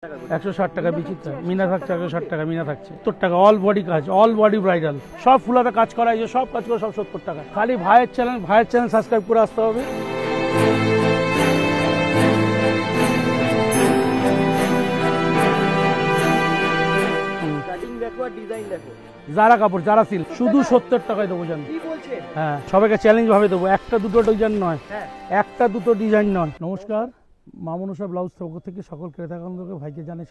160 টাকা বিচিত্রা, মিনা থাকছে 160 টাকা, মিনা থাকছে 70 টাকা, অল বডি কাজ, অল বডি ব্রাইডাল, সব ফুলাতে কাজ করা, এই যে সব কাজ করে সব 70 টাকা। খালি ভাইয়ের চ্যানেল সাবস্ক্রাইব করে আসতে হবে। যারা কাপড়, যারা সিল্ক, শুধু 70 টাকায় দেবো জানি। হ্যাঁ, সবাইকে চ্যালেঞ্জ ভাবে দেবো, একটা দুটো ডিজাইন নয়, একটা দুটো ডিজাইন নয়। নমস্কার, মা মনসা ব্লাউজ পক্ষ থেকে সকল ক্রেতাগণকে ভাইকে জানাই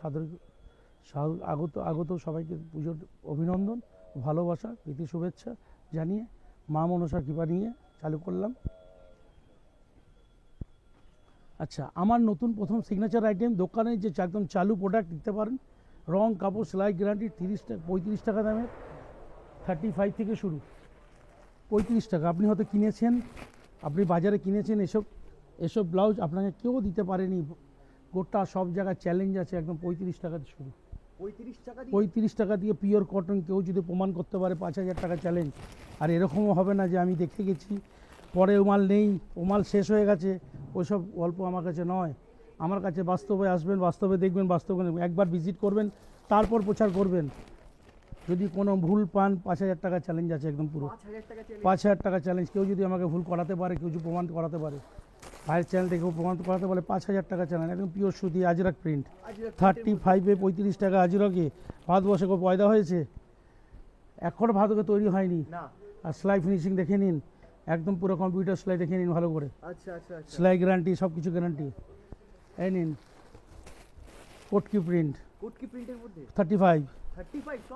আগত সবাইকে পুজোর অভিনন্দন, ভালোবাসা, প্রীতি শুভেচ্ছা জানিয়ে মা মনসার কৃপা নিয়ে চালু করলাম। আচ্ছা, আমার নতুন প্রথম সিগনেচার আইটেম, দোকানে যে একদম চালু প্রোডাক্ট দিতে পারেন, রং কাপড় সেলাই গ্যারান্টি, 35 টাকা দামের, 35 থেকে শুরু, 35 টাকা। আপনি হয়তো কিনেছেন, আপনি বাজারে কিনেছেন এসব ব্লাউজ আপনাকে কেউ দিতে পারেনি, গোটা সব জায়গায় চ্যালেঞ্জ আছে, একদম 35 টাকাতে শুরু। 35 টাকা দিয়ে পিওর কটন কেউ যদি প্রমাণ করতে পারে, 5000 টাকা চ্যালেঞ্জ। আর এরকমও হবে না যে আমি দেখে গেছি পরে ও মাল নেই, ও মাল শেষ হয়ে গেছে, ওইসব গল্প আমার কাছে নয়। আমার কাছে বাস্তবে আসবেন, বাস্তবে দেখবেন, বাস্তবে একবার ভিজিট করবেন, তারপর প্রচার করবেন। যদি কোনো ভুল পান, 5000 টাকা চ্যালেঞ্জ আছে, একদম পুরো 5000 টাকা চ্যালেঞ্জ। কেউ যদি আমাকে ভুল করাতে পারে, কেউ যদি প্রমাণ করাতে পারে, ভাইয়ের চ্যানেল থেকে প্রমাণ করাতে পারে, 5000 টাকা চ্যালেঞ্জ, একদম পিওর সুতি আজরাক প্রিন্ট। 35-এ 35 টাকা আজরাকে। ভারতবর্ষে কেউ পয়দা হয়েছে? এখনও ভারতকে তৈরি হয়নি। আর সেলাই ফিনিশিং দেখে নিন, একদম পুরো কম্পিউটার সেলাই দেখে নিন ভালো করে। সেলাই গ্যারান্টি, সব কিছু গ্যারান্টি। এই নিন কোটকি প্রিন্ট, 35।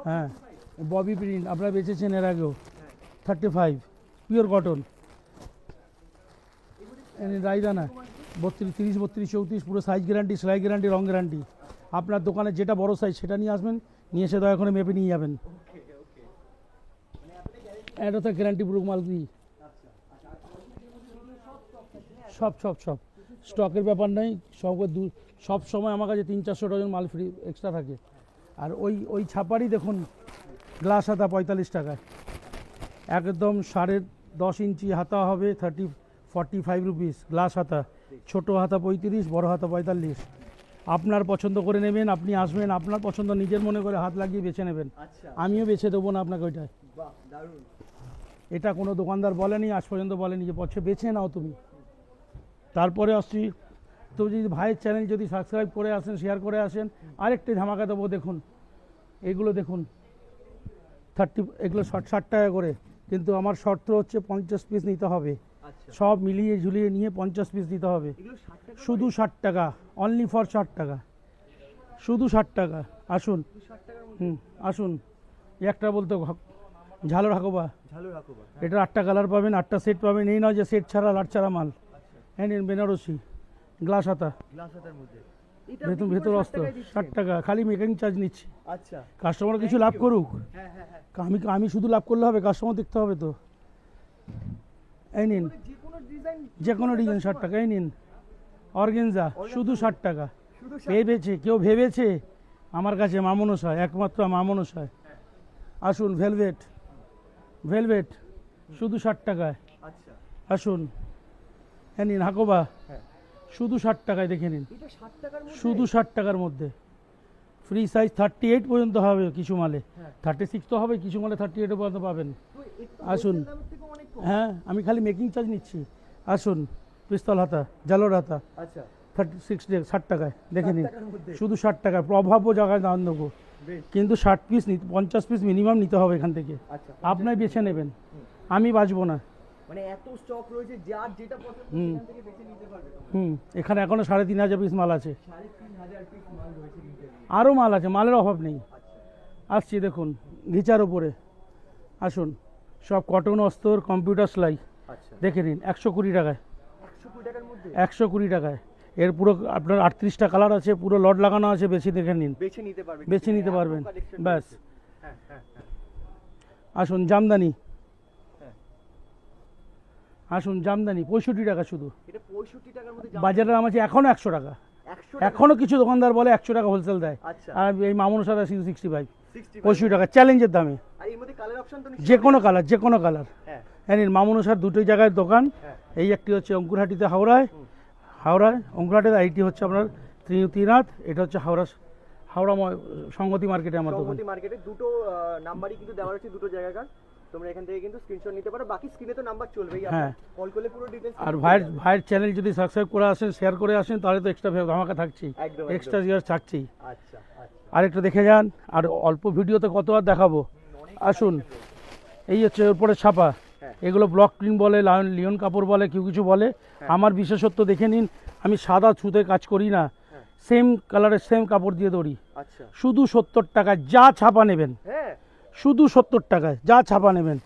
হ্যাঁ, ববি প্রিন্ট আপনারা বেচেছেন এর আগেও, 35 পিওর কটন। রায়দানা 32, 30, 32, 34 পুরো সাইজ গ্যারান্টি, সেলাই গ্যারান্টি, রং গ্যারান্টি। আপনার দোকানে যেটা বড় সাইজ সেটা নিয়ে আসবেন, নিয়ে এসে দয়া করে মেপে নিয়ে যাবেন। এটা তো গ্যারান্টি পুরো মাল দিই। সব স্টকের ব্যাপার নেই, সব সময় আমার কাছে 300-400 ডজন মাল ফ্রি এক্সট্রা থাকে। আর ওই ছাপারই দেখুন, গ্লাস হাতা 45 টাকায়, একদম 10.5 ইঞ্চি হাতা হবে, 45 রুপিস গ্লাস হাতা। ছোটো হাতা 35, বড় হাতা 45। আপনার পছন্দ করে নেবেন, আপনি আসবেন, আপনার পছন্দ নিজের মনে করে হাত লাগিয়ে বেছে নেবেন। আমিও বেছে দেবো না আপনাকে ওইটাই। এটা কোনো দোকানদার বলেনি, আজ পর্যন্ত বলেনি যে বেছে নাও তুমি। তারপরে আসছি তো, যদি ভাইয়ের চ্যানেল যদি সাবস্ক্রাইব করে আসেন, শেয়ার করে আসেন, আরেকটি ধামাকা দেবো। দেখুন এগুলো, দেখুন এগুলো 60 টাকা করে, কিন্তু আমার শর্ত হচ্ছে 50 পিস নিতে হবে। সব মিলিয়ে ঝুলিয়ে নিয়ে 50 পিস দিতে হবে। শুধু 60 টাকা, অনলি ফর 60 টাকা, শুধু 60 টাকা। আসুন, আসুন। একটা বলতে ঝালো রাখোবা, এটা 8টা কালার পাবেন, 8টা সেট পাবেন। এই নয় যে সেট ছাড়া লাট ছাড়া মাল। হ্যাঁ, বেনারসি গ্লাস হাতা, ভেতর অস্ত্র, 60 টাকা। খালি মেকিং চার্জ নিচ্ছি। কাস্টমার কিছু লাভ করুক, আমি শুধু লাভ করলে হবে? কাস্টমার দেখতে হবে তো। এই নিন, যে কোনো ডিজাইন 60 টাকা। এই নিন অর্গেনজা, শুধু 60 টাকা। কেউ ভেবেছে আমার কাছে মা মনসায়, একমাত্র মা মনসায়। আসুন, ভেলভেট শুধু 60 টাকায়। আসুন, হ্যাঁ নিন হাকোবা, শুধু 60 টাকায়, দেখে নিন, শুধু 60 টাকার মধ্যে। ফ্রি সাইজ 38 পর্যন্ত হবে কিছু মালে, 36 তো হবে কিছু মালে, 38 পর্যন্ত পাবেন। আসুন, হ্যাঁ, আমি খালি মেকিং চার্জ নিচ্ছি। আসুন, পিস্তল হাতা, জালোর হাতা, 60 টাকায়, দেখে নিন, শুধু 60 টাকায়। প্রভাবও জায়গায় দাম দেবো, কিন্তু 60 পিস 50 পিস মিনিমাম নিতে হবে এখান থেকে। আপনার বেছে নেবেন, আমি বাঁচবো না। মানে এত স্টক রয়েছে, যার যেটা পছন্দ সেখান থেকে বেছে নিতে পারবে। এখানে এখনো 3500 পিস মাল আছে, 3500 পিস মাল রয়েছে, আরও মাল আছে, মালের অভাব নেই। আসছি, দেখুন ঘিচার উপরে। আসুন, সব কটন অস্তর, কম্পিউটার সেলাই, দেখে নিন, 120 টাকায়, 120 টাকায়। এর পুরো আপনার 38টা কালার আছে, পুরো লট লাগানো আছে, বেছে দেখে নিন, বেছে নিতে পারবেন, ব্যাস। আসুন, জামদানি, আসুন জামদানি 65 টাকা শুধু। বাজারের দাম আছে এখনো 100 টাকা। এখনো কিছু দোকানদার বলে 100 টাকা হোলসেল দেয়, আর এই মামুনের সাথে 65, 65 টাকা চ্যালেঞ্জের দামে। যে কোনো কালার। হ্যাঁ, মামুনুসার দুটোই জায়গায় দোকান। এই একটি হচ্ছে অঙ্কুরহাটিতে, হাওড়ায় অঙ্কুরহাটিতে, এইটি হচ্ছে আপনার ত্রিনাথ, এটা হচ্ছে হাওড়া সংগতি মার্কেটে আমার দোকান। সংগতি মার্কেটে দুটো নাম্বারই কিন্তু দেওয়া আছে, দুটো জায়গাকার। তোমরা এখান থেকে কিন্তু স্ক্রিনশট নিতে পারো, বাকি স্ক্রিনে তো নাম্বার চলবেই, হ্যাঁ, কল করলে পুরো ডিটেইলস। আর ভাইয়ের চ্যানেল যদি সাবস্ক্রাইব করে আসেন, শেয়ার করে আসেন, তাহলে তো এক্সট্রা ধামাকা থাকছেই, এক্সট্রা জিয়ার থাকছেই। আচ্ছা আচ্ছা, আর একটু দেখে যান, আর অল্প ভিডিওতে কত আর দেখাবো। আসুন, এই হচ্ছে উপরে ছাপা, এগুলো ব্লক প্রিন্ট বলে, লিওন কাপড় বলে, কেউ কিছু বলে। আমার বিশেষত্ব দেখে নিন, আমি সাদা ছুতে কাজ করি না, সেম কালারের সেম কাপড় দিয়ে দৌড়ি। আচ্ছা, শুধু 70 টাকায় যা ছাপা নেবেন, হ্যাঁ শুধু 70 টাকায় যা ছাপা নেবেন।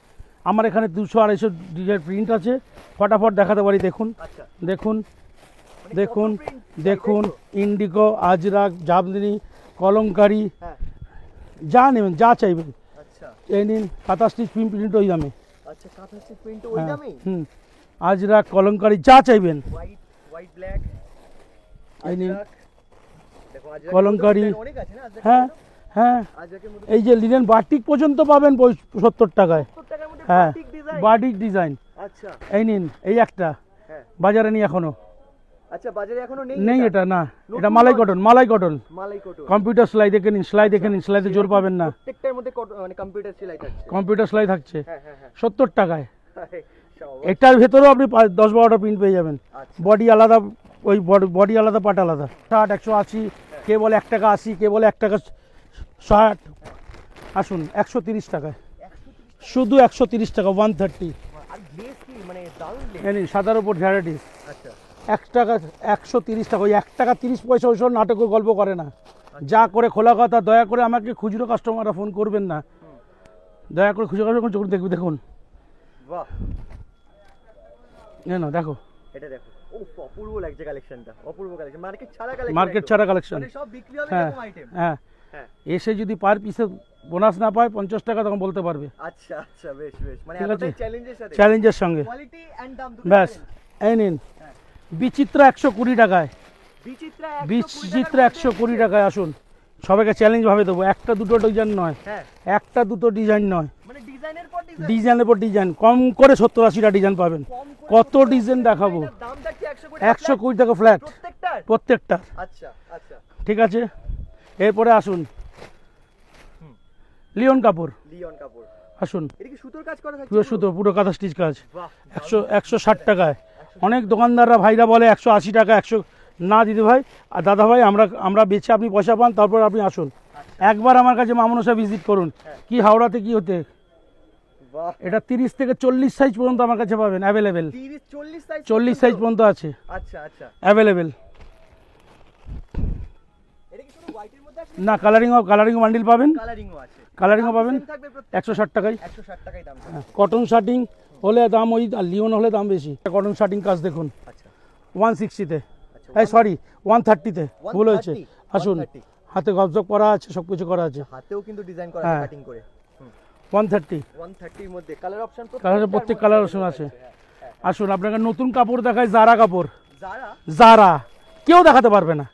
আমার এখানে 200-250 ডিজাইন প্রিন্ট আছে, ফটাফট দেখাতে পারি। দেখুন আচ্ছা, দেখুন দেখুন দেখুন, ইন্ডিগো, আজরাক, জামদানি, কলমকারি, হ্যাঁ যা নেবেন, যা চাইবেন আচ্ছা এই নিন। কাঁথা স্টিচ প্রিন্ট ওই দামে। আচ্ছা, কাঁথা স্টিচ প্রিন্ট ওই দামেই? আজরাক, কলমকারি যা চাইবেন। হোয়াইট ব্ল্যাক, এই নিন দেখো আজরাক কলমকারি, অনেক আছে না আজরাক? হ্যাঁ হ্যাঁ, আজরাকের মধ্যে এই যে লিনেন বাটিক পর্যন্ত পাবেন 70 টাকায়। 70 টাকার মধ্যে হ্যাঁ, বাটিক ডিজাইন? Batik design. আচ্ছা এই নিন, এই একটা হ্যাঁ, বাজারে নেই এখনো, আচ্ছা বাজারে এখনো নেই? নেই এটা, না এটা নতুন মালাই মাল? কটন, মালাই কটন। মালাই কটন। কম্পিউটার সেলাই দেখে নিন, সেলাই দেখে নিন, সেলাইতে জোর পাবেন না, প্রত্যেকটার মধ্যে মানে কম্পিউটার সেলাই থাকছে। কম্পিউটার সেলাই থাকছে হ্যাঁ হ্যাঁ হ্যাঁ, 70 টাকায়। আরে শাবাশ। এটার ভেতরেও আপনি 10-12টা প্রিন্ট পেয়ে যাবেন। আচ্ছা, বডি আলাদা, ওই বডি আলাদা, পাট আলাদা। 60, 180, কে বলে 1 টাকা 80, কে বলে 1 টাকা 60। আসুন 130 টাকায়, 130 শুধু 130 টাকা, 130। আর গ্লেজ কি মানে দারুণ গ্লেজ। এই নিন, সাদার উপর ভ্যারাইটিস, আচ্ছা 1 টাকা 130 টাকা। ওই 1 টাকা 30 পয়সা ওইসব নাটকের গল্প করে না, যা করে খোলা কথা। দয়া করে আমাকে খুচরো কাস্টমাররা ফোন করবেন না, দয়া করে খুচরো কাস্টমার দেখবে। দেখুন, বাহ, না দেখো, এটা দেখো, ও অপূর্ব লাগছে কালেকশনটা, অপূর্ব কালেকশন, মার্কেট ছাড়া কালেকশন, মার্কেট ছাড়া কালেকশন। মানে সব বিক্রি হবে হ্যাঁ এরকম আইটেম। হ্যাঁ, হ্যাঁ, এসে যদি পার পিসে বোনাস না পায় 50 টাকা, তখন বলতে পারবে। আচ্ছা আচ্ছা, বেশ বেশ, মানে ঠিক আছে, এতটাই চ্যালেঞ্জের সাথে, চ্যালেঞ্জের সঙ্গে। কোয়ালিটি এন্ড দাম দুটো ব্যাস, challenge। এই নিন হ্যাঁ। বিচিত্রা 120 টাকায়, বিচিত্রা বিচিত্রা 120 টাকায়। আসুন, সবাইকে চ্যালেঞ্জ ভাবে দেবো, একটা দুটো ডিজাইন নয়, হ্যাঁ, একটা দুটো ডিজাইন নয়, মানে ডিজাইনের পর ডিজাইন, ডিজাইনের পর ডিজাইন, কম করে 70-80টা ডিজাইন পাবেন। কম করে কত 70 ডিজাইন দেখাবো, এটার দাম থাকছে 120 টাকা ফ্ল্যাট প্রত্যেকটার। প্রত্যেকটা। আচ্ছা আচ্ছা, ঠিক আছে, এরপরে আসুন লিওন কাপড়। লিওন কাপড়, আসুন, এটা কি সুতোর কাজ করা থাকছে? পুরো সুতো, পুরো কাঁথা স্টিচ কাজ। বাহ, 160 টাকায়। অনেক দোকানদাররা ভাইরা বলে 180 টাকা, 100 না দিদি ভাই আর দাদা ভাই, আমরা বেচে আপনি পয়সা পান, তারপর আপনি আসুন একবার আমার কাছে মামনসা ভিজিট করুন। কি হাওড়াতে কি হতে, বাহ, এটা 30 থেকে 40 সাইজ পর্যন্ত আমার কাছে পাবেন অ্যাভেলেবেল। 30 40 সাইজ, 40 সাইজ পর্যন্ত আছে আচ্ছা আচ্ছা, অ্যাভেলেবেল। এটা কি শুধু হোয়াইটের মধ্যে আছে? না, কালারিং বান্ডিল পাবেন, কালারিংও আছে, কালারিংও পাবেন। দাম থাকবে প্রত্যেক 160 টাকায়। 160 টাকায় দাম থাকবে। কটন শার্টিং হলে দাম ওই, আর লিওন হলে দাম বেশি। কটন শার্টিং কাজ দেখুন আচ্ছা 160-তে, আচ্ছা, এই সরি 130-তে ভুল হয়েছে। 130, আসুন, 130 হাতে গজব করা আছে, সব কিছু করা আছে। হাতেও কিন্তু ডিজাইন করা হ্যাঁ। কাটিং করে। 130 130 এর মধ্যে কালার অপশন, কালারের প্রত্যেক কালার অপশন আছে। আসুন, আপনাকে নতুন কাপড় দেখায়, জারা কাপড়। যারা জারা কেউ দেখাতে পারবে না।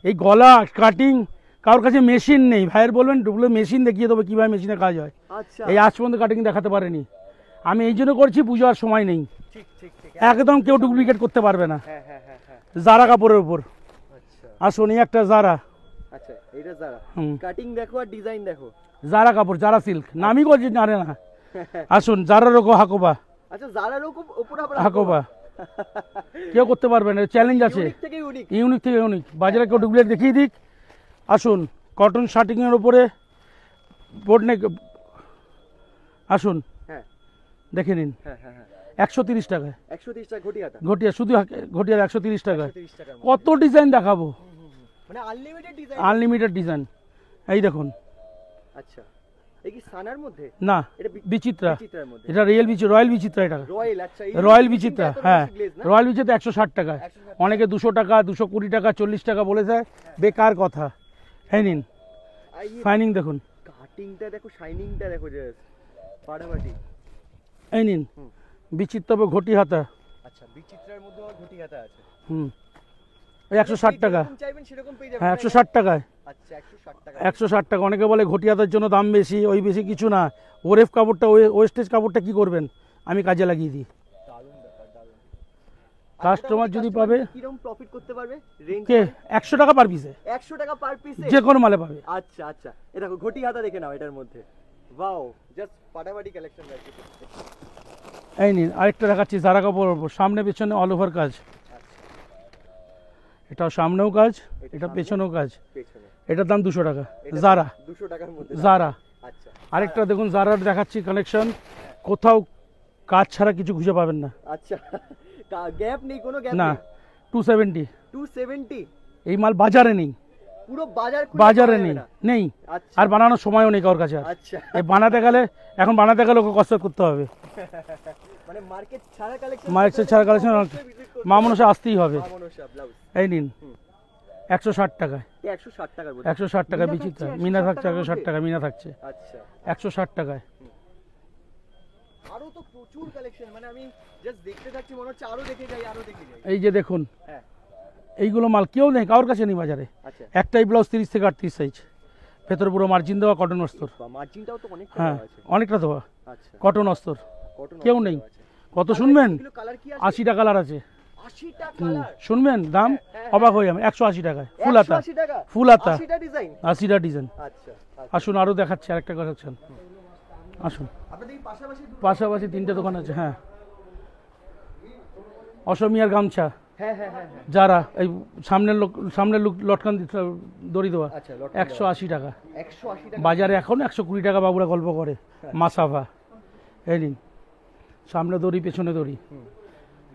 এই গলা কাটিং, কারোর কাছে মেশিন নেই। ভাইয়ের বলবেন ডুবলে মেশিন দেখিয়ে দেবো কীভাবে মেশিনে কাজ হয়। আচ্ছা, এই আজ পর্যন্ত কাটিং দেখাতে পারেনি। আমি এই জন্য করছি, পুজো আর সময় নেই, ঠিক ঠিক ঠিক, একদম কেউ ডুপ্লিকেট করতে পারবে না। হ্যাঁ হ্যাঁ হ্যাঁ হ্যাঁ, জারা কাপড়ের উপর। আচ্ছা আসুন, এই একটা জারা, আচ্ছা, এটা যারা হুম, কাটিং দেখো আর ডিজাইন দেখো। জারা কাপড়, জারা সিল্ক, নামই করছি জানে না। আসুন, জারার হাকোবা, আচ্ছা, যারা উপর আবার হাকোবা কেউ করতে পারবে না, চ্যালেঞ্জ আছে। ইউনিক থেকে ইউনিক, ইউনিক থেকে ইউনিক, বাজারে কেউ ডুপ্লিকেট দেখিয়ে দিক। আসুন, কটন শার্টিংয়ের উপরে বোর্ড নেক। আসুন, হ্যাঁ দেখে নিন, হ্যাঁ হ্যাঁ হ্যাঁ, 130 টাকায় 130 টাকা ঘটি হাতা, ঘটিয়া, শুধু ঘটিয়ার 130 টাকায়। 130 টাকার মধ্যে। কত ডিজাইন দেখাবো, মানে আনলিমিটেড ডিজাইন। Unlimited design. এই দেখুন, আচ্ছা, এই কি সানার মধ্যে? না এটা বিচিত্রা, বিচিত্রার মধ্যে, এটা রয়্যাল বিচিত্রা। এটা রয়্যাল। আচ্ছা, এই রয়্যাল বিচিত্রা, হ্যাঁ গ্লেজ না? রয়্যাল বিচিত্রা 160 টাকায়। 160 অনেকে 200 টাকা, 220 টাকা, 40 টাকা বলে দেয়, বেকার কথা। হ্যাঁ নিন, আর এই ফাইনিং দেখুন, কাটিংটা দেখো, শাইনিংটা দেখো, জাস্ট ফাটাফাটি। এই নিন হুম। বিচিত্রা ঘটি হাতা, আচ্ছা, বিচিত্রার মধ্যে আর ঘটি হাতা আছে। হুম, ওই 160 টাকা। যেরকম চাইবেন সেরকম পেয়ে যাবেন। হ্যাঁ 160 টাকায়, আচ্ছা, 160 টাকা। 160 টাকা। অনেকে বলে ঘটি হাতার জন্য দাম বেশি, ওই বেশি কিছু না। ওরেফ কাপড়টা, ওয়েস্টেজ কাপড়টা কি করবেন, আমি কাজে লাগিয়ে দিই। দারুণ ব্যাপার, দারুণ। কাস্টমার যদি পাবে কিরকম প্রফিট করতে পারবে রেঞ্জ কে 100 টাকা পার পিসে 100 টাকা পার পিসে যে কোনো মালে পাবে। আচ্ছা আচ্ছা এ দেখো ঘটি হাতা দেখে নাও এটার মধ্যে ওয়াও জাস্ট ফাটাফাটি কালেকশন আছে এই নিন আরেকটা দেখাচ্ছি জারা কাপড় ওপর সামনে পেছনে অল ওভার কাজ, এটাও সামনেও কাজ এটা পেছনেও কাজ, পেছনে এটার দাম 200 টাকা জারা 200 টাকার মধ্যে জারা। আচ্ছা আরেকটা দেখুন জারার দেখাচ্ছি কালেকশন, কোথাও কাজ ছাড়া কিছু খুঁজে পাবেন না। আচ্ছা গ্যাপ নেই কোনো গ্যাপ না নেই 270 270 এই মাল বাজারে নেই, পুরো বাজার বাজারে নেই নেই আচ্ছা আর বানানোর সময়ও নেই কারোর কাছে আর। আচ্ছা এই বানাতে গেলে এখন বানাতে গেলে ওকে কষ্ট করতে হবে, মানে মার্কেট ছাড়া কালেকশন মার্কেট ছাড়া কালেকশন মা মনসা আসতেই হবে। মামনসা ব্লাউজ এই নিন 160 টাকায় 160 টাকার মধ্যে 160 টাকা বিচিত্রা মিনা থাকছে 160 টাকা মিনা থাকছে আচ্ছা 160 টাকায়। আরো তো প্রচুর কালেকশন মানে আমি জাস্ট দেখতে থাকছি মনে হচ্ছে আরো দেখে যাই আরো দেখে যাই এই যে দেখুন হ্যাঁ এইগুলো মাল কেউ নেই কারোর কাছে নেই বাজারে, আচ্ছা একটাই ব্লাউজ 30 থেকে 38 সাইজ, ভেতরে পুরো মার্জিন দেওয়া কটন অস্তর, মার্জিনটাও তো অনেক হ্যাঁ আছে অনেকটা দেওয়া আচ্ছা কটন অস্তর, কটন কেউ নেই। কত শুনবেন? এগুলো কালার কি আছে 80 টাকা কালার আছে, 80 টাকা কালার শুনবেন দাম অবাক হয়ে যাবে 180 টাকায় ফুল হাতা 180 টাকা ফুল হাতা 80টা ডিজাইন 80টা ডিজাইন। আচ্ছা আসুন আরো দেখাচ্ছি আরেকটা কালেকশন, আসুন আপনাদের এই পাশাপাশি পাশাপাশি 3টে দোকান আছে। হ্যাঁ অসমিয়ার গামছা হ্যাঁ হ্যাঁ হ্যাঁ যারা এই সামনের লটকান দড়ি দেওয়া আচ্ছা লট 180 টাকা, 180 টাকা বাজারে এখন 120 টাকা বাবুরা গল্প করে মাসাফা। এই নিন সামনে দড়ি পেছনে দড়ি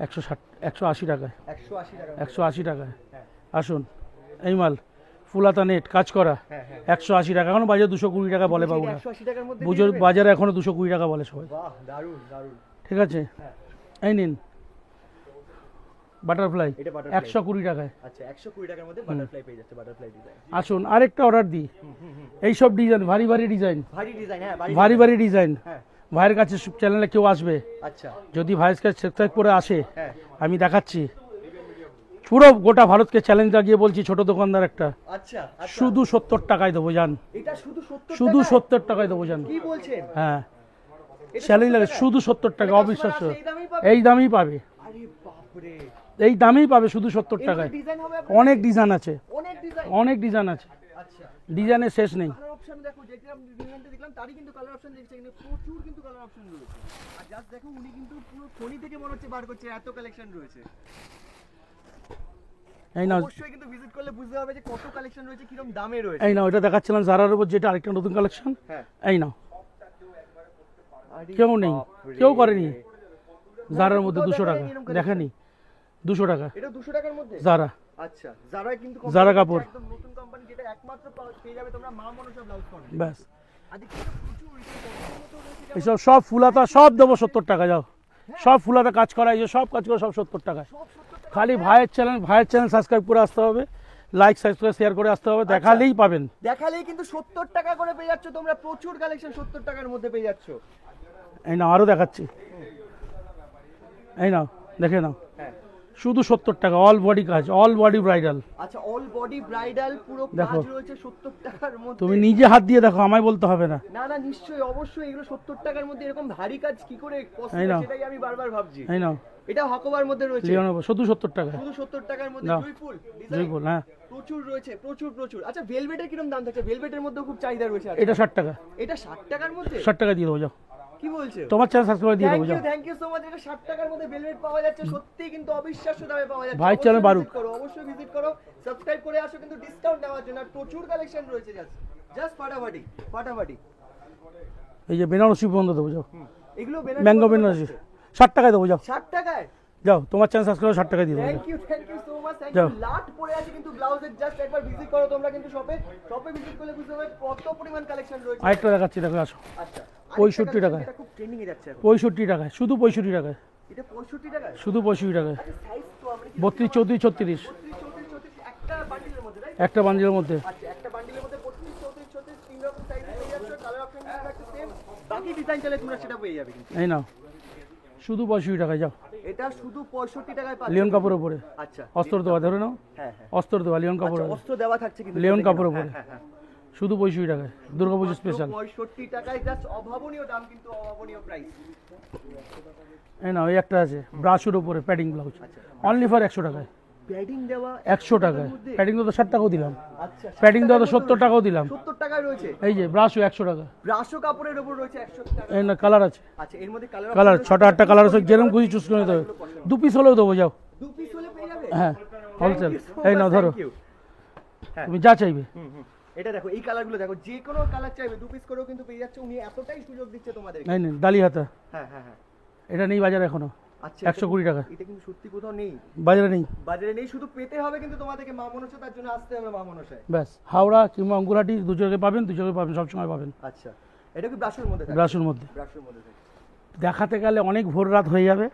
180 টাকায় 180 টাকা 180 টাকায়। আসুন এই মাল ফুলাতা নেট কাজ করা হ্যাঁ হ্যাঁ 180 টাকা, এখন বাজারে 220 টাকা বলে বাবুরা, 180 টাকার মধ্যে বুঝো বাজারে এখনো 220 টাকা বলে সবাই, বাহ দারুন দারুন ঠিক আছে। এই নিন বাটারফ্লাই এটা বাটারফ্লাই 120 টাকায়। আচ্ছা 120 টাকার মধ্যে বাটারফ্লাই পেয়ে যাচ্ছে বাটারফ্লাই ডিজাইন আসুন আরেকটা অর্ডার দিই, এইসব ডিজাইন ভারী ভারী ডিজাইন ভারী ডিজাইন হ্যাঁ ভারী ভারী ডিজাইন হ্যাঁ ভাইয়ের কাছে চ্যানেলে কেউ আসবে আচ্ছা যদি ভাইয়ের কাছে সাবস্ক্রাইব করে আসে হ্যাঁ আমি দেখাচ্ছি পুরো গোটা ভারতকে চ্যালেঞ্জ লাগিয়ে বলছি, ছোট দোকানদার একটা আচ্ছা আচ্ছা শুধু 70 টাকায় দেবো জান, এটা শুধু 70 শুধু টাকা 70 টাকায় দেবো জান। কি বলছেন হ্যাঁ এটা চ্যালেঞ্জ 70 লাগে টাকা? শুধু 70 টাকা, এটা অবিশ্বাস্য customer আসলে এই দামেই পাবে? এই দামেই পাবে, আরে বাপ রে এই দামেই পাবে শুধু 70 টাকায়। ডিজাইন হবে আপনার? অনেক ডিজাইন আছে, অনেক ডিজাইন অনেক ডিজাইন আছে, আচ্ছা ডিজাইনের শেষ নেই। কালার অপশন দেখো যেটা আমি ডিজাইনটা দেখলাম তারই কিন্তু কালার অপশন দেখছি কিন্তু প্রচুর কিন্তু কালার অপশন রয়েছে আর জাস্ট দেখো উনি কিন্তু পুরো ফোনি থেকে মনে হচ্ছে বার করছে এত কালেকশন রয়েছে এই নাও অবশ্যই কিন্তু ভিজিট করলে বুঝতে হবে যে কত কালেকশন রয়েছে কিরকম দামে রয়েছে এই নাও এটা দেখাচ্ছিলাম জারার উপর যেটা আরেকটা নতুন কালেকশন, হ্যাঁ এই নাও আরে কেউ নেই বাপরে। কেউ করেনি জারার মধ্যে কোথাও 200 দেখা টাকা যায়নি এরকম দেখেনি 200 টাকা এটা 200 টাকার মধ্যে জারা আচ্ছা যারা কিন্তু জারা company কাপড়। একদম নতুন কোম্পানি যেটা একমাত্র পেয়ে যাবে তোমরা মা মনসা ব্লাউজ কর্নার ব্যাস আজকে কিন্তু প্রচুর এখানে কত রয়েছে এইসব সব ফুলাতা সব দেবো 70 টাকা, যাও সব ফুলাতা কাজ করা এই যে সব কাজ করে সব 70 টাকায়। সব 70 টাকা খালি ভাইয়ের চ্যানেল সাবস্ক্রাইব করে আসতে হবে, লাইক সাবস্ক্রাইব শেয়ার করে আসতে হবে, দেখালেই পাবেন। দেখালেই কিন্তু 70 টাকা করে পেয়ে যাচ্ছ তোমরা প্রচুর কালেকশন 70 টাকার মধ্যে পেয়ে যাচ্ছ এই নাও আরও দেখাচ্ছি, এই নাও দেখে নাও হ্যাঁ শুধু 70 টাকা অল বডি কাজ, অল বডি ব্রাইডাল। আচ্ছা অল বডি ব্রাইডাল পুরো দেখো। কাজ রয়েছে 70 টাকার মধ্যে তুমি নিজে হাত দিয়ে দেখো, আমায় বলতে হবে না। না না নিশ্চয়ই অবশ্যই এগুলো 70 টাকার মধ্যে এরকম ভারী কাজ কি করে এই পসিবল নাও। সেটাই আমি বারবার ভাবছি এই নাও এটা হাকোবার মধ্যে রয়েছে লিওনো শুধু 70 টাকা, শুধু 70 টাকার মধ্যে নাও। দুই ফুল দুই বল হ্যাঁ প্রচুর রয়েছে প্রচুর প্রচুর আচ্ছা ভেলভেটের কিরকম দাম থাকছে ভেলভেটের মধ্যেও খুব চাহিদা রয়েছে আজকাল। এটা 60 টাকা, এটা 60 টাকার মধ্যে 60 টাকা দিয়ে দেবো যাও, কি বলছো তোমার চ্যানেল সাবস্ক্রাইব দিয়ে দেবো যাও। থ্যাংক ইউ সো মাচ এটা 60 টাকার মধ্যে ভেলভেট পাওয়া যাচ্ছে সত্যি কিন্তু অবিশ্বাস্য দামে পাওয়া যাচ্ছে ভাই, অবশ্যই চ্যানেল বারুক। visit করো অবশ্যই ভিজিট করো সাবস্ক্রাইব করে আসো কিন্তু ডিসকাউন্ট নেওয়ার জন্য আর প্রচুর কালেকশন রয়েছে জাস্ট ফাটাফাটি ফাটাফাটি এই যে বেনারসি বন্ধ দেবো যাও, এগুলো ম্যাঙ্গো বেনারসি 60 টাকায় দেবো যাও, 60 টাকায় যাও তোমার চ্যানেল সাবস্ক্রাইব 60 টাকা দিয়ে দেবো যাও। Thank you so much thank যাও। ইউ লাট পড়ে আছে কিন্তু ব্লাউজের জাস্ট একবার ভিজিট করো তোমরা কিন্তু শপে ভিজিট করলে বুঝতে পারবে কত পরিমাণ কালেকশন রয়েছে আরেকটা দেখাচ্ছি দেখো আসো আচ্ছা 65 টাকায়। এটা খুব ট্রেন্ডিং এ যাচ্ছে এখন 65 টাকায়, শুধু 65 টাকায়, এটা 65 টাকায় শুধু 65 টাকায়, আচ্ছা সাইজ তো আমরা কি 32 34 36 একটা বান্ডিলের মধ্যে রাইট একটা বান্ডিলের মধ্যে। আচ্ছা একটা বান্ডিলের মধ্যে 32 34 36 তিন রকম সাইজ পেয়ে যাচ্ছ কালার অপশন কিন্তু একটা সেম বাকি ডিজাইন চাইলে তোমরা সেটা পেয়ে যাবে কিন্তু এই নাও শুধু 65 টাকায়, যাও এটা শুধু 65 টাকায় পাচ্ছ লিওন কাপড়ের উপরে আচ্র অস্ত্র দেওয়া, ধরে নাও হ্যাঁ হ্যাঁ অস্ত্র দেওয়া লিওন কাপড়, আচ্ছা অস্ত্র দেওয়া থাকছে কিন্তু লিওন দেখে কাপড়ের নাও। উপরে হ্যাঁ, হ্যাঁ, শুধু 65 টাকায় দুর্গাপুজো স্পেশাল। 65 টাকায় জাস্ট অভাবনীয় দাম, কিন্তু অভাবনীয় প্রাইস। এই না ওই একটা আছে ব্রাশুর উপরে প্যাডিং ব্লাউজ, অনলি ফর 100 টাকায়। প্যাডিং দেওয়া 100 টাকায়, প্যাডিং তো 60 টাকাও দিলাম, আচ্ছা প্যাডিং দেওয়া তো 70 টাকাও দিলাম। 70 টাকায় রয়েছে। এই যে ব্রাশু 100 টাকা। ব্রাশো কাপড়ের উপর রয়েছে 100 টাকা। এই না কালার আছে, আচ্ছা এর মধ্যে কালার 6টা 8টা কালার আছে, যেরকম খুশি চুজ করে নিতে হবে। 2 পিস হলেও দেবো, যাও। 2 পিস হলে পেয়ে যাবে। হ্যাঁ হোলসেল। Thank you so এই নাও much, ধরো, thank you। হ্যাঁ। তুমি যা চাইবে। এটা দেখো, এই কালারগুলো দেখো, যে কোনো কালার চাইবে 2 পিস করেও কিন্তু পেয়ে যাচ্ছে। উনি এতটাই সুযোগ দিচ্ছে তোমাদের। এই নিন ডালি হাতা, হ্যাঁ হ্যাঁ হ্যাঁ। এটা নেই বাজারে এখনো, আচ্ছা 120 টাকা এটা কিন্তু সত্যি কোথাও নেই, বাজারে নেই। বাজারে নেই, শুধু পেতে হবে কিন্তু তোমাদেরকে মা মনসা, তার জন্য আসতে হবে মা মনসায়। ব্যাস হাওড়া কিংবা অঙ্গুরহাটি দু জায়গায় পাবেন, দু জায়গায় পাবেন, সবসময় পাবেন। আচ্ছা এটা কি ব্রাশের মধ্যে থাকে? ব্রাশুর মধ্যে ব্রাশের মধ্যে থাকে। দেখাতে গেলে অনেক ভোর রাত হয়ে যাবে।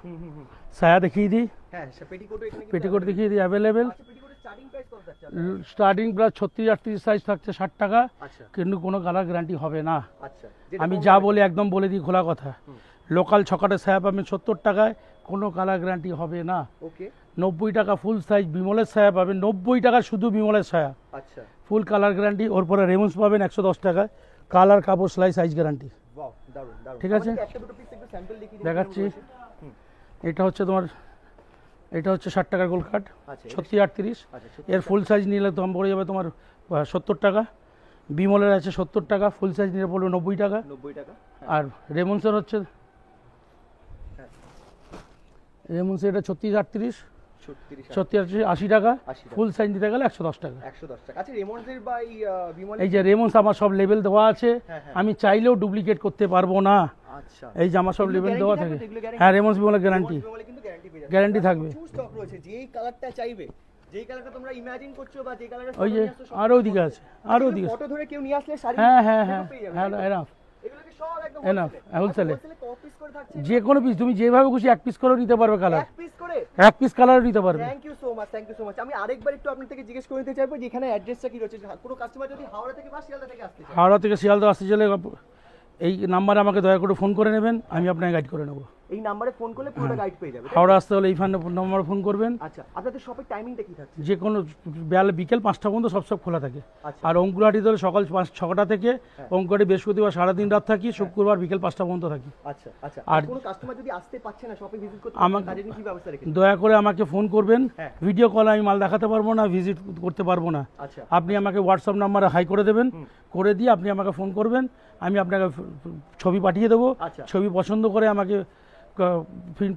সায়া দেখিয়ে দিই, হ্যাঁ পেটিকোটও এখানে পেটিকোট দেখিয়ে দিই অ্যাভেলেবেল। আচ্ছা পেটিকোটের স্টার্টিং প্রাইস কত যাচ্ছে? স্টার্টিং প্রাইস 36-38 সাইজ থাকছে 60 টাকা, আচ্ছা কিন্তু কোনো কালার গ্যারান্টি হবে না। আচ্ছা আমি যা বলি একদম বলে দিই খোলা কথা। লোকাল ছকাটে সায়া পাবেন 70 টাকায়, কোনো কালার গ্যারান্টি হবে না। ওকে 90 টাকা ফুল সাইজ বিমলের সায়া পাবেন, 90 টাকা শুধু বিমলের সায়া, আচ্ছা ফুল কালার গ্যারান্টি। ওর পরে রেমন্স পাবেন 110 টাকায়, কালার কাপড় সেলাই সাইজ গ্যারান্টি। ওয়াও দারুন দারুন। ঠিক আছে, একটা দুটো পিস একটু স্যাম্পল দেখিয়ে দিন। দেখাচ্ছি। এটা হচ্ছে তোমার, এটা হচ্ছে 60 টাকার গোল কাট, আচ্ছা 36-38। আচ্ছা এর ফুল সাইজ নিলে দাম পড়ে যাবে তোমার 70 টাকা। বিমলের আছে 70 টাকা, ফুল সাইজ নিলে পড়বে 90 টাকা। 90 টাকা। আর রেমন্সের হচ্ছে, হ্যাঁ রেমন্সের এটা 36-38, 36 36-38 80 টাকা। 80 টাকা। ফুল সাইজ নিতে গেলে 110 টাকা। 110 টাকা। আচ্ছা রেমন্ডের বা এই বিমল, এই যে রেমন্স আমার সব লেভেল দেওয়া আছে, হ্যাঁ, হ্যাঁ। আমি চাইলেও ডুপ্লিকেট করতে পারবো না। আচ্ছা এই যে আমার সব এগুলো লেভেল guarantee দেওয়া থাকবে থাকে। তো? এগুলো guarantee? হ্যাঁ রেমন্স বিমলের গ্যারান্টি, বিমলে কিন্তু গ্যারান্টি পেয়ে যাবে। গ্যারান্টি থাকবে। প্রচুর স্টক রয়েছে, যেই কালারটা চাইবে, যেই কালারটা তোমরা ইমাজিন করছো বা যেই কালারটা ওই যে আরও ওদিকে আছে, আরও ওদিকে আছে। ফটো ধরে কেউ নিয়ে আসলে শাড়ি হ্যাঁ হ্যাঁ হ্যাঁ পেয়ে যাবে। হ্যাঁ এনাফ, এগুলো কি সব একদম Enough, wholesale এ। হোলসেলে কত পিস করে থাকছে? যে কোনো পিস তুমি যেভাবে খুশি এক পিস করেও নিতে পারবে কালার, এক পিস করে। এক পিস কালারও নিতে পারবে। Thank you so much, thank you so much. আমি আরেকবার একটু আপনার থেকে জিজ্ঞেস করে নিতে চাইবো যে এখানে অ্যাড্রেসটা কি রয়েছে। কোনো কাস্টমার যদি হাওড়া থেকে বা শিয়ালদা থেকে আসতে চায়, হাওড়া থেকে শিয়ালদা আসতে চলে এই নাম্বারে আমাকে দয়া করে ফোন করে নেবেন, আমি আপনাকে গাইড করে নেবো। এই নাম্বারে ফোন করলে পুরোটা গাইড পেয়ে যাবে। হাওড়া আসতে হলে এই নাম্বারে ফোন করবেন। আচ্ছা আপনাদের শপের টাইমিংটা কি থাকছে? যে কোনো বিকেল 5টা পর্যন্ত সব খোলা থাকে। আচ্ছা। আর অঙ্কুরহাটিতে হলে সকাল 6টা থেকে, অঙ্কুরহাটি বৃহস্পতিবার সারাদিন রাত থাকি, শুক্রবার বিকেল 5টা পর্যন্ত থাকি। আচ্ছা আচ্ছা। আর আর- কোনো কাস্টমার যদি আসতে পারছে না শপে ভিজিট করতে, আমাকে- তাদের কি ব্যবস্থা রেখেছেন? দয়া করে আমাকে ফোন করবেন। হ্যাঁ। ভিডিও কলে আমি মাল দেখাতে পারবো না, ভিজিট করতে পারবো না। আচ্ছা আপনি আমাকে হোয়াটসঅ্যাপ নাম্বারে হাই করে দেবেন, করে দিয়ে আপনি আমাকে ফোন করবেন, আমি আপনাকে ছবি পাঠিয়ে দেবো। আচ্ছা। ছবি পছন্দ করে আমাকে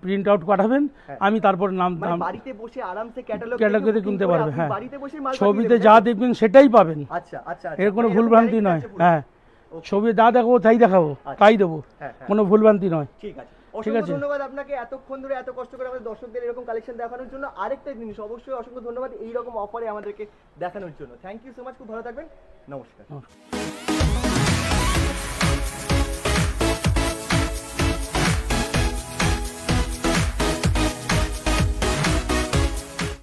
প্রিন্ট আউট পাঠাবেন, আমি তারপর নাম মানে দাম বাড়িতে বসে আরামসে ক্যাটালগ ক্যাটাগরি কিনতে পারবে। হ্যাঁ, বাড়িতে বসে মাল ছবিতে যা দেখবেন সেটাই পাবেন, আচ্ছা আচ্ছা। এর কোনো ভুলভ্রান্তি নয়। হ্যাঁ, ছবি যা দেখাবো তাই দেখাবো, তাই দেবো, হ্যাঁ, হ্যাঁ। কোনো ভুলভ্রান্তি নয়। ঠিক আছে, ঠিক অসংখ্য আছে। ধন্যবাদ আপনাকে এতক্ষণ ধরে এত কষ্ট করে আমাদের দর্শকদের এরকম কালেকশন দেখানোর জন্য। আরেকটা জিনিস অবশ্যই অসংখ্য ধন্যবাদ এইরকম অফারে আমাদেরকে দেখানোর জন্য। থ্যাংক ইউ সো মাচ, খুব ভালো থাকবেন, নমস্কার। নমস্কার।